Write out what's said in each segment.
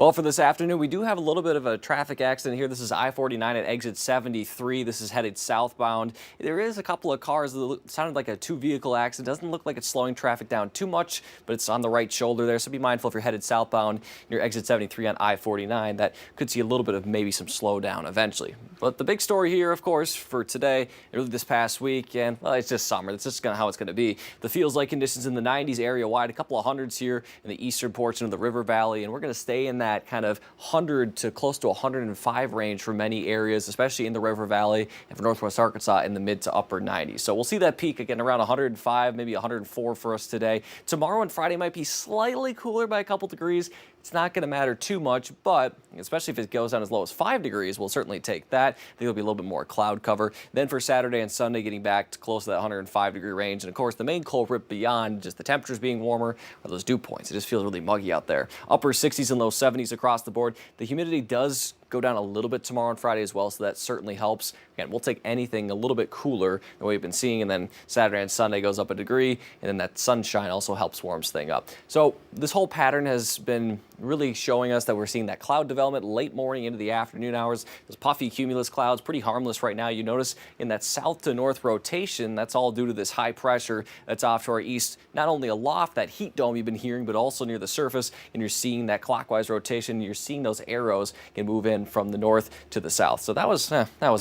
Well, for this afternoon, we do have a little bit of a traffic accident here. This is I-49 at exit 73. This is headed southbound. There is a couple of cars that sounded like a two-vehicle accident. Doesn't look like it's slowing traffic down too much, but it's on the right shoulder there. So be mindful if you're headed southbound near exit 73 on I-49. That could see a little bit of maybe some slowdown eventually. But the big story here, of course, for today, really this past week, and well, it's just summer. That's just how it's going to be. The feels like conditions in the 90s area-wide, a couple of hundreds here in the eastern portion of the river valley, and we're going to stay in that kind of 100 to close to 105 range for many areas, especially in the river valley and for northwest Arkansas in the mid to upper 90s. So we'll see that peak again around 105, maybe 104 for us today. Tomorrow and Friday might be slightly cooler by a couple degrees. It's not going to matter too much, but especially if it goes down as low as 5 degrees, we'll certainly take that. I think there'll be a little bit more cloud cover. Then for Saturday and Sunday, getting back to close to that 105-degree range. And of course, the main culprit beyond just the temperatures being warmer are those dew points. It just feels really muggy out there. Upper 60s and low 70s across the board. The humidity does go down a little bit tomorrow and Friday as well, so that certainly helps. Again, we'll take anything a little bit cooler than we've been seeing, and then Saturday and Sunday goes up a degree, and then that sunshine also helps warms things up. So this whole pattern has been really showing us that we're seeing that cloud development late morning into the afternoon hours. Those puffy cumulus clouds, pretty harmless right now. You notice in that south to north rotation, that's all due to this high pressure that's off to our east, not only aloft, that heat dome you've been hearing, but also near the surface, and you're seeing that clockwise rotation. You're seeing those arrows can move in from the north to the south. So that was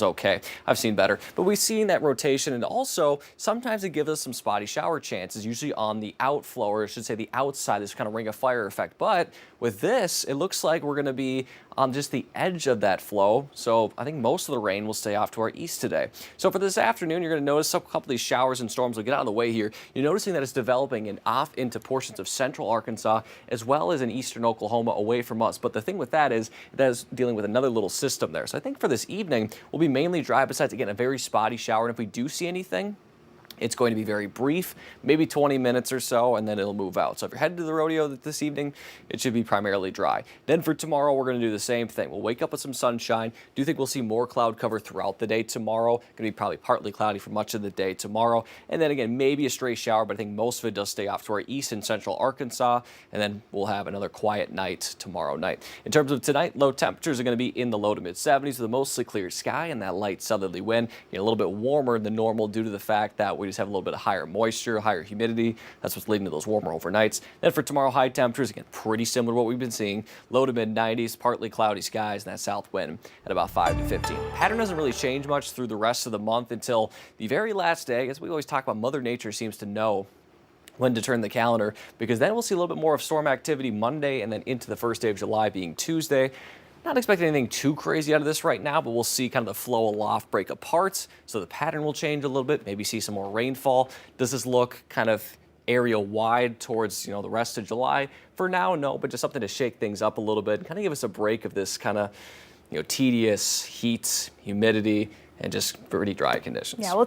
okay. I've seen better. But we've seen that rotation, and also sometimes it gives us some spotty shower chances, usually on the outflow, or I should say the outside, this kind of ring of fire effect. But with this, it looks like we're going to be on just the edge of that flow. So I think most of the rain will stay off to our east today. So for this afternoon, you're going to notice a couple of these showers and storms will get out of the way here. You're noticing that it's developing and off into portions of central Arkansas as well as in eastern Oklahoma away from us. But the thing with that is dealing with another little system there. So I think for this evening, we'll be mainly dry besides, again, a very spotty shower. And if we do see anything, it's going to be very brief, maybe 20 minutes or so, and then it'll move out. So if you're headed to the rodeo this evening, it should be primarily dry. Then for tomorrow, we're going to do the same thing. We'll wake up with some sunshine. Do think we'll see more cloud cover throughout the day tomorrow. Going to be probably partly cloudy for much of the day tomorrow. And then again, maybe a stray shower, but I think most of it does stay off to our east and central Arkansas. And then we'll have another quiet night tomorrow night. In terms of tonight, low temperatures are going to be in the low to mid 70s with a mostly clear sky and that light southerly wind. A little bit warmer than normal due to the fact that we just have a little bit of higher moisture, higher humidity. That's what's leading to those warmer overnights. Then for tomorrow, high temperatures, again, pretty similar to what we've been seeing. Low to mid 90s, partly cloudy skies, and that south wind at about 5 to 15. Pattern doesn't really change much through the rest of the month until the very last day. As we always talk about, Mother Nature seems to know when to turn the calendar, because then we'll see a little bit more of storm activity Monday and then into the first day of July being Tuesday. Not expecting anything too crazy out of this right now, but we'll see kind of the flow aloft break apart. So the pattern will change a little bit, maybe see some more rainfall. Does this look kind of area wide towards, the rest of July? For now, no, but just something to shake things up a little bit and kind of give us a break of this kind of, tedious heat, humidity, and just pretty dry conditions. Yeah, we'll